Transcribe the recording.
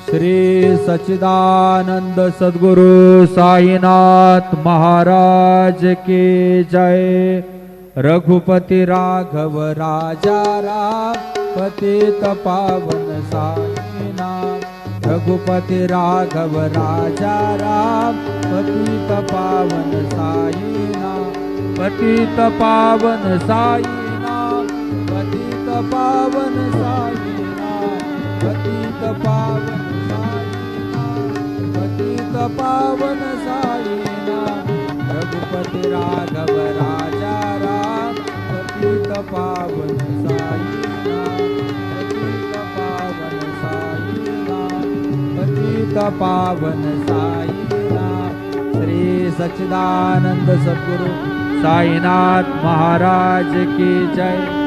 श्री सच्चिदानंद सद्गुरु साईनाथ महाराज की जय। रघुपति राघव राजा राम पतित पावन साईनाथ। रघुपति राघव राजा राम पतित पावन साईनाथ। पतित पावन साईनाथ। पतित पावन साईनाथ। पतित पावन पतित पावन साईनाथ। रघुपति राघव राजा राम पतित पावन साईनाथ। पतित पावन साईनाथ। पतित पावन साईनाथ। श्री सच्चिदानंद सद्गुरु साईनाथ महाराज की जय।